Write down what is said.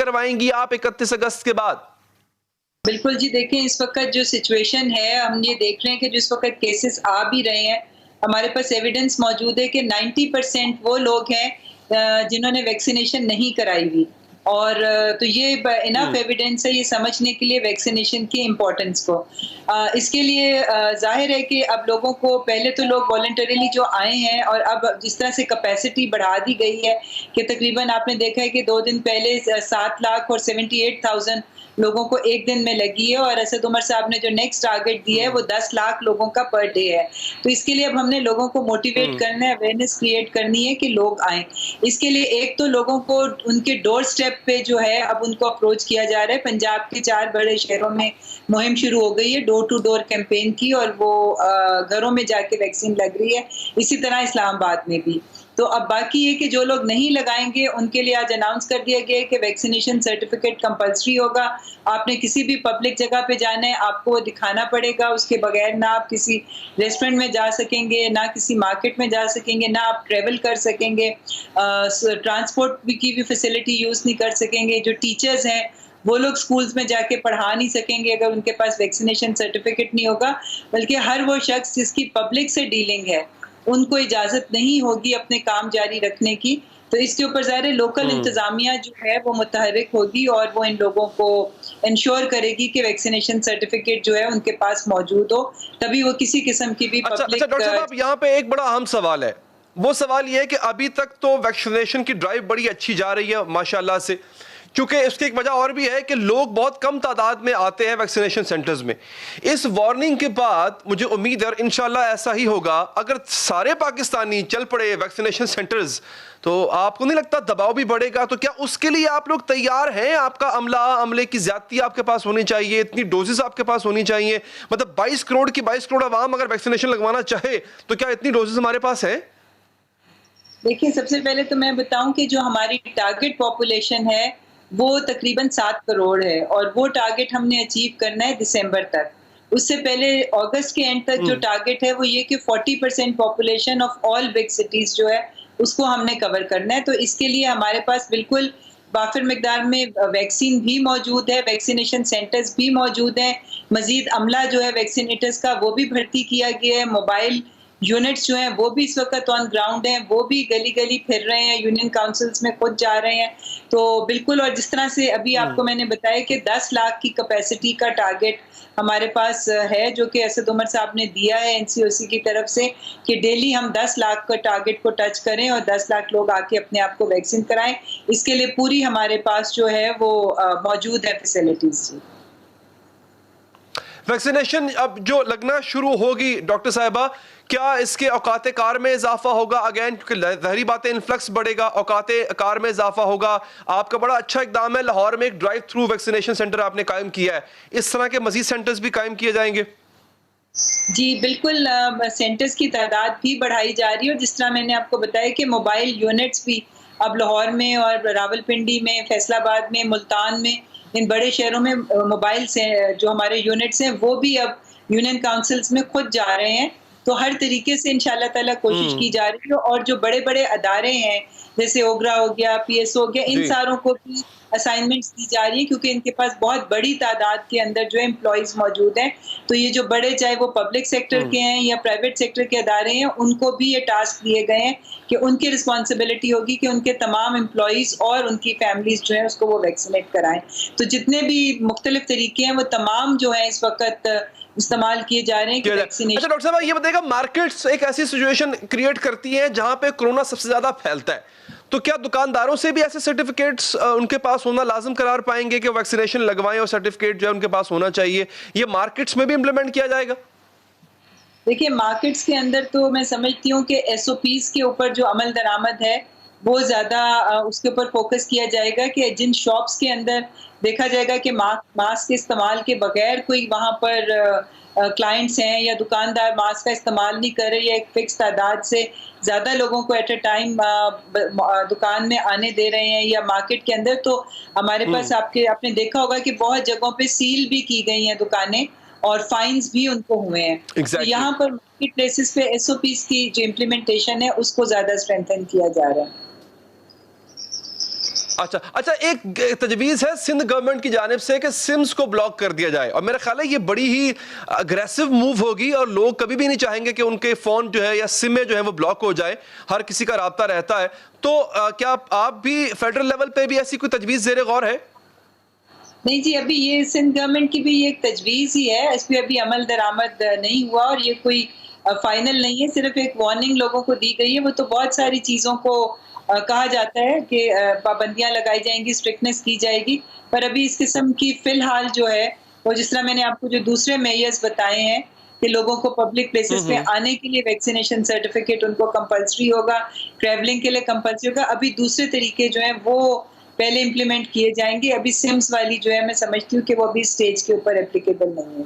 करवाएंगी आप 31 अगस्त के बाद? बिल्कुल जी, देखें इस वक़्त जो सिचुएशन है, हम ये देख रहे हैं कि जिस वक़्त केसेस आ भी रहे हैं, हमारे पास एविडेंस मौजूद है कि 90% वो लोग हैं जिन्होंने वैक्सीनेशन नहीं कराई हुई। और तो ये इनफ एविडेंस है ये समझने के लिए वैक्सीनेशन की इम्पोर्टेंस को। इसके लिए ज़ाहिर है कि अब लोगों को, पहले तो लोग वॉलंटरीली जो आए हैं और अब जिस तरह से कैपेसिटी बढ़ा दी गई है कि तकरीबन आपने देखा है कि 2 दिन पहले 7 लाख और 78,000 लोगों को एक दिन में लगी है, और असद उमर साहब ने जो नेक्स्ट टारगेट दिया है वो 10 लाख लोगों का पर डे है। तो इसके लिए अब हमने लोगों को मोटिवेट करना है, अवेयरनेस क्रिएट करनी है कि लोग आएँ। इसके लिए एक तो लोगों को उनके डोर स्टेप पे जो है अब उनको अप्रोच किया जा रहा है। पंजाब के 4 बड़े शहरों में मुहिम शुरू हो गई है डोर टू डोर कैंपेन की, और वो घरों में जाके वैक्सीन लग रही है। इसी तरह इस्लामाबाद में भी। तो अब बाकी ये कि जो लोग नहीं लगाएंगे उनके लिए आज अनाउंस कर दिया गया है कि वैक्सीनेशन सर्टिफिकेट कंपल्सरी होगा। आपने किसी भी पब्लिक जगह पे जाना है, आपको वो दिखाना पड़ेगा। उसके बगैर ना आप किसी रेस्टोरेंट में जा सकेंगे, ना किसी मार्केट में जा सकेंगे, ना आप ट्रेवल कर सकेंगे, ट्रांसपोर्ट की भी फैसिलिटी यूज़ नहीं कर सकेंगे। जो टीचर्स हैं वो लोग स्कूल्स में जाके पढ़ा नहीं सकेंगे अगर उनके पास वैक्सीनेशन सर्टिफिकेट नहीं होगा। बल्कि हर वो शख्स जिसकी पब्लिक से डीलिंग है, उनको इजाज़त नहीं होगी अपने काम जारी रखने की। तो इसके ऊपर ज़ाहिर लोकल इंतज़ामिया जो है वो मुतहर्रिक होगी और वो इन लोगों को इंश्योर करेगी कि वैक्सीनेशन सर्टिफिकेट जो है उनके पास मौजूद हो, तभी वो किसी किस्म की भी अच्छा, पब्लिक। डॉक्टर साहब यहाँ पे एक बड़ा अहम सवाल है। वो सवाल ये है कि अभी तक तो वैक्सीनेशन की ड्राइव बड़ी अच्छी जा रही है माशाल्लाह से, क्योंकि इसकी एक वजह और भी है कि लोग बहुत कम तादाद में आते हैं वैक्सीनेशन सेंटर्स में। इस वार्निंग के बाद मुझे उम्मीद है और इंशाल्लाह ऐसा ही होगा, अगर सारे पाकिस्तानी चल पड़े वैक्सीनेशन सेंटर्स, तो आपको नहीं लगता दबाव भी बढ़ेगा? तो क्या उसके लिए आप लोग तैयार हैं? आपका अमले की ज्यादती आपके पास होनी चाहिए, इतनी डोजेस आपके पास होनी चाहिए। मतलब 22 करोड़ आवाम अगर वैक्सीनेशन लगवाना चाहे तो क्या इतनी डोजेस हमारे पास है? देखिए, सबसे पहले तो मैं बताऊं कि जो हमारी टारगेट पॉपुलेशन है वो तकरीबन 7 करोड़ है, और वो टारगेट हमने अचीव करना है दिसंबर तक। उससे पहले अगस्त के एंड तक जो टारगेट है वो ये कि 40% population of all big cities जो है उसको हमने कवर करना है। तो इसके लिए हमारे पास बिल्कुल वाफिर मिकदार में वैक्सीन भी मौजूद है, वैक्सीनेशन सेंटर्स भी मौजूद हैं, मजीद अमला जो है वैक्सीनेटर्स का वो भी भर्ती किया गया है, मोबाइल यूनिट्स जो हैं वो भी इस वक्त ऑन ग्राउंड हैं, वो भी गली गली फिर रहे हैं, यूनियन काउंसिल्स में खुद जा रहे हैं। तो बिल्कुल, और जिस तरह से अभी आपको मैंने बताया कि 10 लाख की कैपेसिटी का टारगेट हमारे पास है, जो कि असद उमर साहब ने दिया है एनसीओसी की तरफ से, कि डेली हम 10 लाख का टारगेट को टच करें और 10 लाख लोग आके अपने आप को वैक्सीन कराएं। इसके लिए पूरी हमारे पास जो है वो मौजूद है फैसिलिटीज। वैक्सीनेशन अब जो लगना शुरू होगी डॉक्टर साहिबा, क्या इसके औकात कार में इजाफा होगा? अगेन, क्योंकि ज़ाहिरी बात है इन्फ्लक्स बढ़ेगा, औकात कार में इजाफा होगा। आपका बड़ा अच्छा इकदाम है, लाहौर में एक ड्राइव थ्रू वैक्सीनेशन सेंटर आपने कायम किया है। इस तरह के मजीद सेंटर्स भी कायम किए जाएंगे? जी बिल्कुल, सेंटर्स की तादाद भी बढ़ाई जा रही है, और जिस तरह मैंने आपको बताया कि मोबाइल यूनिट्स भी अब लाहौर में और रावलपिंडी में, फैसलाबाद में, मुल्तान में, इन बड़े शहरों में मोबाइल से जो हमारे यूनिट्स हैं वो भी अब यूनियन काउंसिल्स में खुद जा रहे हैं। तो हर तरीके से इंशाल्लाह ताला कोशिश की जा रही है, और जो बड़े बड़े अदारे हैं जैसे ओगरा हो गया, पीएसओ हो गया, इन सारों को भी असाइनमेंट्स दी जा रही है, क्योंकि इनके पास बहुत बड़ी तादाद के अंदर जो है एम्प्लॉइज मौजूद हैं। तो ये जो बड़े, चाहे वो पब्लिक सेक्टर के हैं या प्राइवेट सेक्टर के अदारे हैं, उनको भी ये टास्क दिए गए हैं कि उनकी रिस्पॉन्सिबिलिटी होगी कि उनके तमाम एम्प्लॉइज और उनकी फैमिलीज जो है उसको वो वैक्सीनेट कराएं। तो जितने भी मुख्तलिफ तरीके हैं वो तमाम जो है इस वक्त इस्तेमाल किए जा रहे हैं कि वैक्सीनेशन। अच्छा डॉक्टर साहब, ये बताइएगा, मार्केट्स एक ऐसी सिचुएशन क्रिएट करती है जहां पे कोरोना सबसे ज्यादा फैलता है, तो क्या दुकानदारों से भी ऐसे सर्टिफिकेट्स उनके पास होना लाजिम करार पाएंगे कि वैक्सीनेशन लगवाएं और सर्टिफिकेट जो है उनके पास होना चाहिए? ये मार्केट्स में भी इंप्लीमेंट किया जाएगा? देखिए, मार्केट्स के अंदर तो मैं समझती हूँ कि एसओपीज के ऊपर जो अमल दरामद है वो ज़्यादा उसके ऊपर फोकस किया जाएगा, कि जिन शॉप्स के अंदर देखा जाएगा कि मास्क के इस्तेमाल के बगैर कोई वहाँ पर क्लाइंट्स हैं या दुकानदार मास्क का इस्तेमाल नहीं कर रहे, या एक फिक्स तादाद से ज़्यादा लोगों को एट अ टाइम दुकान में आने दे रहे हैं या मार्केट के अंदर, तो हमारे पास आपने देखा होगा कि बहुत जगहों पे सील भी की गई हैं दुकानें और फाइन्स भी उनको हुए हैं। तो यहाँ पर मार्केट प्लेसेस पे एसओपीज की जो इम्प्लीमेंटेशन है उसको ज़्यादा स्ट्रेंथन किया जा रहा है। अच्छा अच्छा, एक तजवीज़ है सिंध गवर्नमेंट की जानिब से कि सिम्स को ब्लॉक कर दिया जाए, और मेरा ख्याल है ये बड़ी ही अग्रेसिव मूव होगी और लोग कभी भी नहीं चाहेंगे कि उनके फ़ोन जो है या सिमें जो है वो ब्लॉक हो जाए, हर किसी का राब्ता रहता है। तो क्या आप भी फेडरल लेवल पे भी ऐसी कोई तजवीज़ ज़ेरे गौर है? नहीं जी, अभी ये सिंध गवर्नमेंट की भी ये एक तजवीज़ ही है, इस पे अभी अमल दरामद नहीं हुआ और ये कोई फाइनल नहीं है, सिर्फ एक वार्निंग लोगों को दी गई है। वो तो बहुत सारी चीज़ों को कहा जाता है कि पाबंदियाँ लगाई जाएँगी, स्ट्रिक्टनेस की जाएगी, पर अभी इस किस्म की फ़िलहाल जो है, वो जिस तरह मैंने आपको जो दूसरे मेजर्स बताए हैं कि लोगों को पब्लिक प्लेसेस पे आने के लिए वैक्सीनेशन सर्टिफिकेट उनको कंपल्सरी होगा, ट्रैवलिंग के लिए कंपल्सरी होगा। अभी दूसरे तरीके जो हैं वो पहले इम्प्लीमेंट किए जाएँगे। अभी सिम्स वाली जो है मैं समझती हूँ कि वो अभी स्टेज के ऊपर एप्लीकेबल नहीं है।